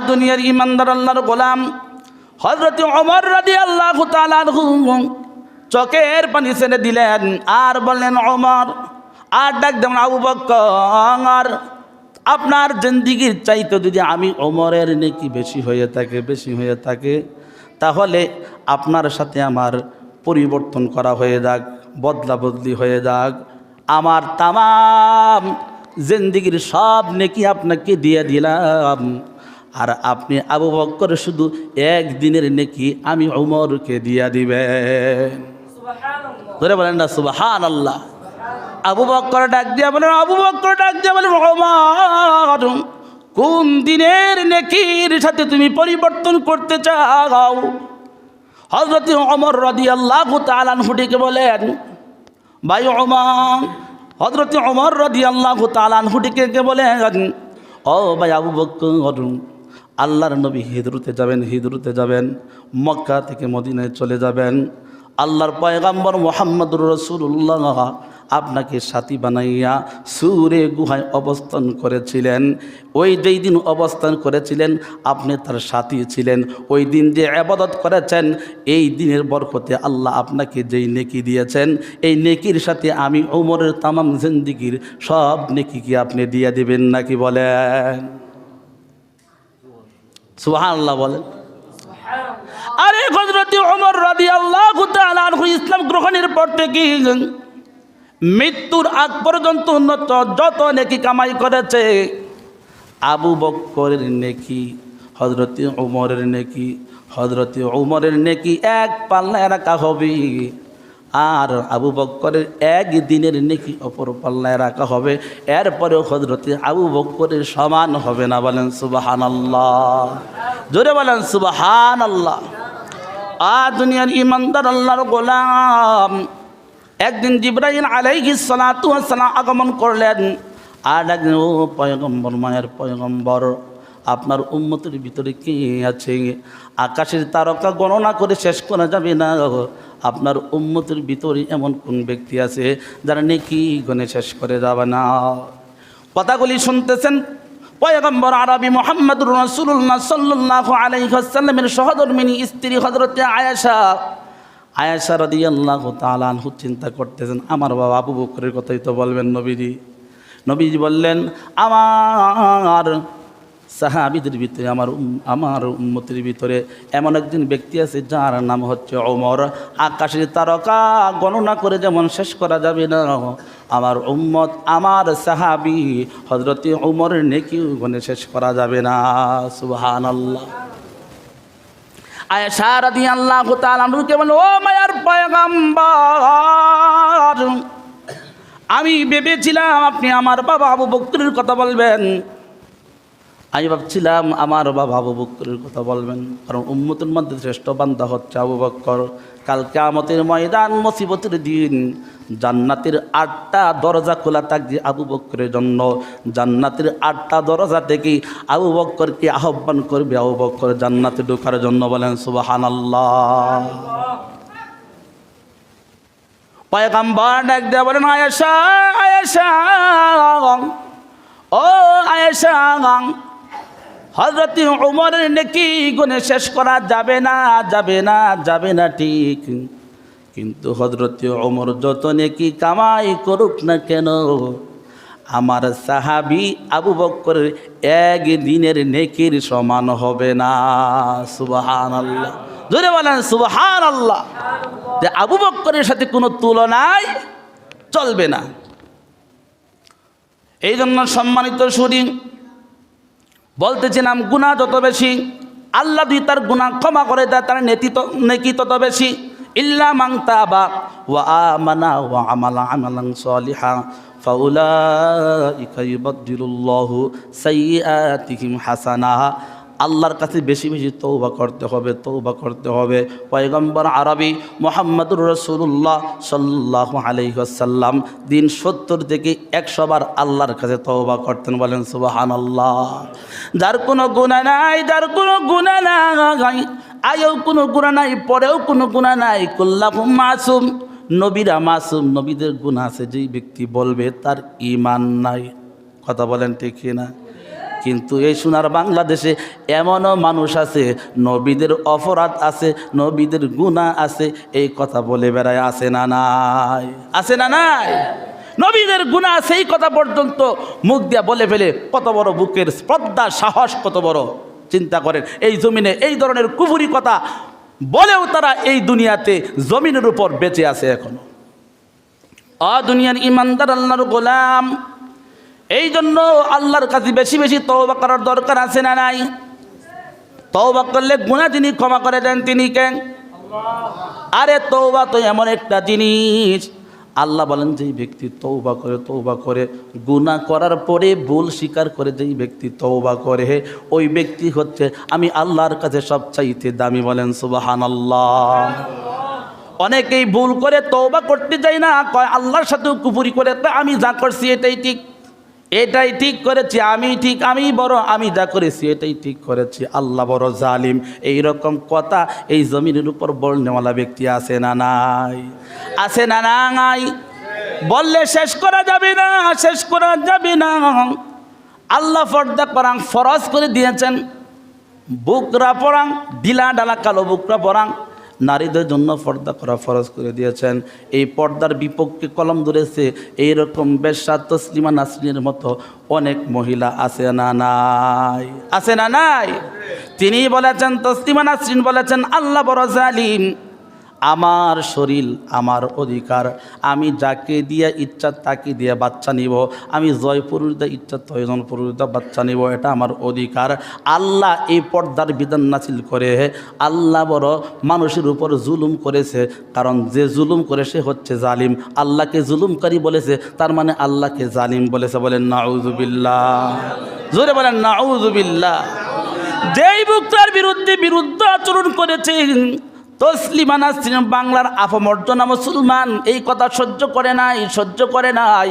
দুনিয়ার ইমানদার আল্লাহর গোলাম হযরত ওমর রাদিয়াল্লাহু তাআলা আনহু চোখের পানি ছেড়ে দিলেন আর বললেন, ওমর, আর ডাক দেন আবু বকর, আপনার জিন্দেগির চাইতে যদি আমি ওমরের নেকি বেশি হয়ে থাকে তাহলে আপনার সাথে আমার পরিবর্তন করা হয়ে যাক, বদলা বদলি হয়ে যাক, আমার তামাম জিন্দেগির সব নেকি আপনাকে দিয়ে দিলাম, আর আপনি আবু বকর শুধু একদিনের নেকি আমি ওমরকে দিয়া দিবেন। ধরে বলেন না সুবহানাল্লাহ। আবু বকর ডাক দিয়া বলেন, ওমর, কোন দিনের নেকির সাথে তুমি পরিবর্তন করতে চাও? হযরত ওমর রাদিয়াল্লাহু তাআলা আনহু ডেকে বলেন, ভাই ওমর, হযরত ওমর রাদিয়াল্লাহু তাআলা আনহু ডেকে বলেন, ও ভাই আবু বকর, আল্লাহর নবী হিজরতে যাবেন, মক্কা থেকে মদিনায় চলে যাবেন। আল্লাহর পয়গম্বর মুহাম্মদুর রাসূলুল্লাহ আপনাকে সাথী বানাইয়া সুরে গুহায় অবস্থান করেছিলেন। ওই যেই দিন অবস্থান করেছিলেন আপনি তার সাথী ছিলেন। ওই দিন যে ইবাদত করেছেন, এই দিনের বরকতে আল্লাহ আপনাকে যেই নেকি দিয়েছেন, এই নেকির সাথে আমি ওমরের তামাম জিন্দেগির সব নেকি কি আপনি দিয়ে দিবেন নাকি? বলেন সুবহানাল্লাহ বলেন। আরে হযরত ওমর রাদিয়াল্লাহু তাআলা আনহু ইসলাম গ্রহণের পর থেকে মৃত্যুর আগ পর্যন্ত যত নেকি কামাই করেছে, আবু বকরের নেকি, হযরত ওমরের নেকি এক পাল্লায় রাখা হবে, আর আবু বকরের একদিনের নেকি অপর পাল্লায় রাখা হবে। এরপরেও হযরত আবু বকরের সমান হবে না। বলেন সুবহানাল্লাহ, জোরে বলেন সুবহানাল্লাহ। দুনিয়ার ইমানদার আল্লাহর গোলাম, একদিন জিবরাইল আলাইহিস সালাতু ওয়াস সালাম আগমন করলেন আর একদিন, ও পয়গম্বর, মায়ের পয়গম্বর, আপনার উম্মতের ভিতরে কে আছে? আকাশের তারকা গণনা করে শেষ করা যাবে না। আপনার উম্মতের ভিতরে এমন কোন ব্যক্তি আছে যারা নেকি গণে শেষ করে যাবে না? কথাগুলি শুনতেছেন পয়গম্বর আরবি মুহাম্মদুর রাসূলুল্লাহ সাল্লাল্লাহু আলাইহি ওয়াসাল্লামের সহধর্মিণী স্ত্রী হযরত আয়েশা রাদিয়াল্লাহু তাআলা আনহা চিন্তা করতেছেন, আমার বাবা আবু বকরের কথাই তো বলবেন নবীজি বললেন, আমার সাহাবীদের ভিতরে, আমার উম্মতের ভিতরে এমন একজন ব্যক্তি আছে যার নাম হচ্ছে ওমর। আকাশের তারকা গণনা করে যেমন শেষ করা যাবে না, আমার উম্মত, আমার সাহাবী হযরত ওমরের নেকিও গণে শেষ করা যাবে না। সুবহানাল্লাহ। আয়েশা রাদিয়াল্লাহু তাআলা আনহাকে বলেন, ও মায়ার পয়গম্বর, আমি ভেবেছিলাম আপনি আমার বাবা আবু বকরের কথা বলবেন। আমি ভাবছিলাম আমার বাবা আবু বকরের কথা বলবেন, কারণ উম্মতের মধ্যে শ্রেষ্ঠ বান্দা হচ্ছে আবু বকর। কাল কিয়ামতের ময়দান, মুসিবতের দিন, জান্নাতের 8টা দরজা খোলা থাকবে আবু বকরের জন্য। জান্নাতের 8টা দরজা থেকে আবু বকরকে আহ্বান করবে আবু বকর জান্নাতে ঢোকার জন্য। বলেন সুবহানাল্লাহ। পয়গম্বর ডাক দিয়ে বলেন, আয়েশা, ও আয়েশা, হযরত ওমরের নেকি গুণে শেষ করা যাবে না ঠিক, কিন্তু হযরত ওমর যত নেকি কামাই করুক না কেন, আমার সাহাবী আবু বকরের একদিনের নেকির সমান হবে না। সুবহানাল্লাহ, জোরে বলেন সুবহানাল্লাহ। যে আবু বকরের সাথে কোনো তুলনাই চলবে না। এই জন্য সম্মানিত শুনি, বলতেছিলাম গুনাহ যত বেশি আল্লাহ যদি তার গুনাহ ক্ষমা করে দেয়, তার নেকি তত বেশি। ইল্লা মান তাবা ওয়া আমানা ওয়া আমালা আমালান সালিহা ফাউলাইকা ইউবাদদিলুল্লাহু সাইয়্যাতিহিম হাসানা। আল্লাহর কাছে বেশি বেশি তওবা করতে হবে। পয়গম্বর আরবি মুহাম্মদুর রাসূলুল্লাহ সাল্লাল্লাহু আলাইহি ওয়াসাল্লাম দিন 70 থেকে 100 বার আল্লাহর কাছে তওবা করতেন। বলেন সুবহানাল্লাহ। যার কোনো গুনাহ নাই, আগেও কোনো গুনাহ নাই, পরেও কোনো গুনাহ নাই, কুল্লাহুম মাসুম, নবীরা মাসুম, নবীদের গুনাহ আছে। যেই ব্যক্তি বলবে তার ঈমান নাই, কথা বলেন ঠিক না? কিন্তু এই সোনার বাংলাদেশে এমনও মানুষ আছে, নবীদের অপরাধ আছে, নবীদের গুনাহ আছে, এই কথা বলে বেড়ায়, আছে না নাই? আছে না নাই? নবীদের গুনাহ আছে এই কথা পর্যন্ত মুখ দিয়া বলে ফেলে। কত বড় বুকের স্পর্ধা, সাহস কত বড়! চিন্তা করেন, এই জমিনে এই ধরনের কুফরি কথা বলেও তারা এই দুনিয়াতে জমিনের উপর বেঁচে আছে এখনো। দুনিয়ার ইমানদার আল্লাহর গোলাম, এই জন্য আল্লাহর কাছে বেশি বেশি তওবা করার দরকার আছে না নাই? তওবা করলে গুনাহ যিনি ক্ষমা করে দেন তিনি কে? আরে তওবা তো এমন একটা জিনিস, আল্লাহ বলেন যেই ব্যক্তি তওবা করে গুনাহ করার পরে ভুল স্বীকার করে, যেই ব্যক্তি তওবা করে ওই ব্যক্তি হচ্ছে আমি আল্লাহর কাছে সবচাইতে দামি। বলেন সুবহানাল্লাহ। অনেকেই ভুল করে তওবা করতে যায় না, কয় আল্লাহর সাথেও কুফরি করে, আমি যা করছি এটাই ঠিক করেছি, আমি ঠিক, আমি বড়, আমি যা করেছি এটাই ঠিক করেছি, আল্লাহ বড় জালিম। এইরকম কথা এই জমিনের উপর বলনেওয়ালা ব্যক্তি আছে না নাই? আছে না নাই? বললে শেষ করা যাবে না, শেষ করা যাবে না। আল্লাহ পর্দা পরাং ফরজ করে দিয়েছেন, বুকরা পরাং, ঢিলা ডালা কালো বুকরা পরাং নারীদের জন্য পর্দা করা ফরজ করে দিয়েছেন। এই পর্দার বিপক্ষে কলম ধরেছে এইরকম বেশ্যা তসলিমা নাসরিনের মতো অনেক মহিলা আছে না নাই? আছে না নাই? তিনি বলেছেন, তসলিমা নাসরিন বলেছেন, আল্লাহ বড় জালিম, আমার শরীর আমার অধিকার, আমি যাকে দিয়ে ইচ্ছা তাকে দিয়ে বাচ্চা নিব, আমি জয় পুরুষদা ইচ্ছা তয়জন পুরুষদা বাচ্চা নিব, এটা আমার অধিকার। আল্লাহ এই পর্দার বিধান নাসিল করে আল্লাহ বড় মানুষের উপর জুলুম করেছে, কারণ যে জুলুম করে সে হচ্ছে জালিম। আল্লাহকে জুলুমকারী বলেছে, তার মানে আল্লাহকে জালিম বলেছে। বলেন নাউজুবিল্লাহ, জোরে বলেন নাউজুবিল্লাহ। যেই বুকটার বিরুদ্ধে আচরণ করেছেন তসলিমা নাসরিন, বাংলার আপমর্জনা মুসলমান, এই কথা সহ্য করে নাই।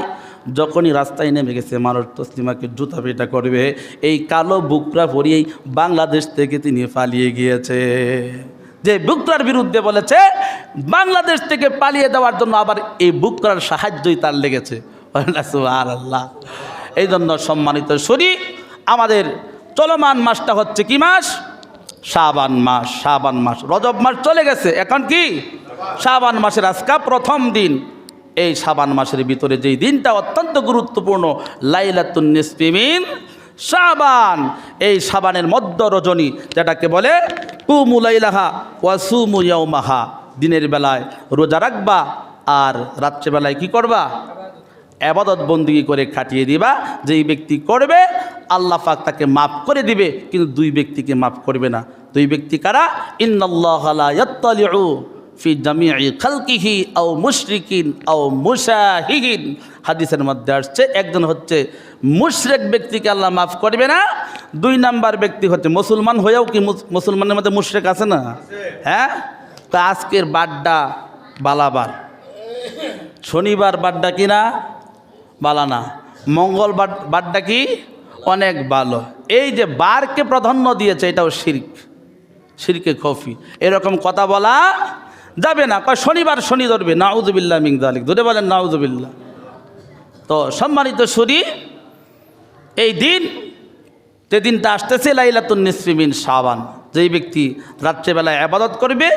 যখনই রাস্তায় নেমে গেছে মানুষ তসলিমাকে জুতা পেটা করবে, এই কালো বুকরা পরিয়েই বাংলাদেশ থেকে তিনি পালিয়ে গিয়েছে। যে বুকরার বিরুদ্ধে বলেছে বাংলাদেশ থেকে পালিয়ে দেওয়ার জন্য আবার এই বুকরার সাহায্যই তার লেগেছে। সুবহানাল্লাহ। এই জন্য সম্মানিত শরী, আমাদের চলমান মাসটা হচ্ছে কি মাস? শাবান মাস। শাবান মাস, রজব মাস চলে গেছে, এখন কি শাবান মাসের আজকে প্রথম দিন। এই শাবান মাসের ভিতরে যেই দিনটা অত্যন্ত গুরুত্বপূর্ণ, লাইলাতুন নিসফি মিন শাবান, এই শাবানের মধ্য রজনী, যেটাকে বলে কুমু লাইলাহা ওয়া সুমু ইয়াওমাহা, দিনের বেলায় রোজা রাখবা আর রাত্রেবেলায় কি করবা? ইবাদত বন্দেগী করে কাটিয়ে দিবা। যেই ব্যক্তি করবে আল্লাহ পাক তাকে মাফ করে দিবে, কিন্তু দুই ব্যক্তিকে মাফ করবে না। দুই ব্যক্তি কারা? ইন্নাল্লাহা লা ইয়াত্তালিউ ফি জামিই খালকিহি আও মুশরিকিন আও মুশাহিহিন। হাদিসের মধ্যে আসছে, একজন হচ্ছে মুশরিক ব্যক্তিকে আল্লাহ মাফ করবে না, দুই নাম্বার ব্যক্তি হচ্ছে মুসলমান হয়েও কি মুসলমানের মধ্যে মুশরিক আছে না? হ্যাঁ, তো আজকের বারটা বালাবার, শনিবার বারটা কিনা বালানা, মঙ্গল বারটা কি অনেক ভালো। এই যে বারকে প্রাধান্য দিয়েছে এটাও শিরকে খফি, এরকম কথা বলা যাবে না। শনিবার শনি ধরবে, নাউযুবিল্লাহ মিন যালিক, ধরে বলেন নাউযুবিল্লাহ। তো সম্মানিত শরী, এই দিন, যে দিনটা আসতেছে লাইলাতুন নিসফি মিন শাবান, যেই ব্যক্তি রাত্রেবেলায় ইবাদত করবে,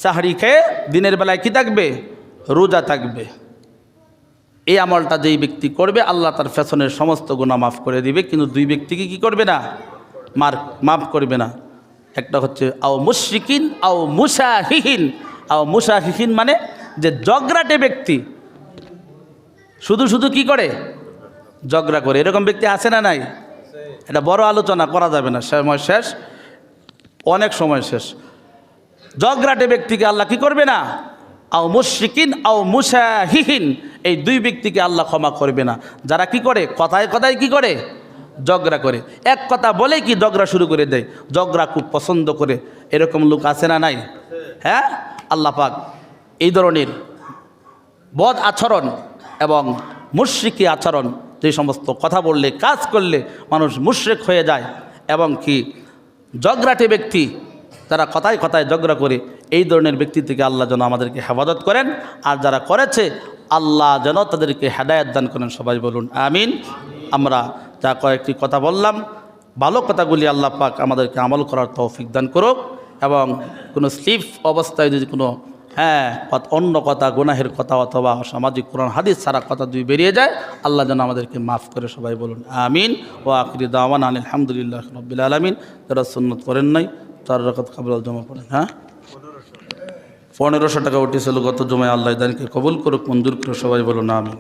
সাহরি খেয়ে দিনের বেলায় কি থাকবে? রোজা থাকবে। এই আমলটা যেই ব্যক্তি করবে আল্লাহ তার পেছনের সমস্ত গুনাহ মাফ করে দিবে, কিন্তু দুই ব্যক্তিকে কি করবে না? মাফ করবে না। একটা হচ্ছে আও মুশরিকিন আও মুশাহিহিন। আও মুশাহিহিন মানে যে জগরাটে ব্যক্তি, শুধু কি করে? ঝগড়া করে। এরকম ব্যক্তি আছে না নাই? এটা বড় আলোচনা করা যাবে না, সময় শেষ, অনেক সময় শেষ। জগরাটে ব্যক্তিকে আল্লাহ কি করবে না? আও মুশরিকিন আও মুশাহিহিন, এই দুই ব্যক্তিকে আল্লাহ ক্ষমা করবে না। যারা কি করে? কথায় কথায় কি করে? ঝগড়া করে। এক কথা বলে কি ঝগড়া শুরু করে দেয়, ঝগড়া খুব পছন্দ করে। এরকম লোক আছে না নাই? হ্যাঁ, আল্লাহ পাক এই ধরনের বদ আচরণ এবং মুশরিকি আচরণ, যে সমস্ত কথা বললে, কাজ করলে মানুষ মুশরিক হয়ে যায়, এবং কি ঝগড়াটে ব্যক্তি যারা কথায় কথায় ঝগড়া করে, এই ধরনের ব্যক্তি থেকে আল্লাহ যেন আমাদেরকে হেফাজত করেন। আর যারা করেছে আল্লাহ যেন তাদেরকে হেদায়েত দান করেন। সবাই বলুন আমিন। আমরা যা কয়েকটি কথা বললাম, ভালো কথাগুলি আল্লাহ পাক আমাদেরকে আমল করার তৌফিক দান করুক। এবং কোনো স্লিপ অবস্থায় যদি কোনো অন্য কথা, গুনাহের কথা অথবা সামাজিক কোরআন হাদিস ছাড়া কথা দুই বেরিয়ে যায়, আল্লাহ যেন আমাদেরকে মাফ করে। সবাই বলুন আমিন। ও আখিরি দাওয়ানা আলহামদুলিল্লাহ রাব্বিল আলামিন। যারা সুন্নত করেন নাই 4 রাকাত কাবলাল জমা পড়েন। 1500 টাকা উঠেছিল গত জমায়, আল্লাহ দানকে কবুল করুক, মঞ্জুর করে। সবাই বলুন আমিন।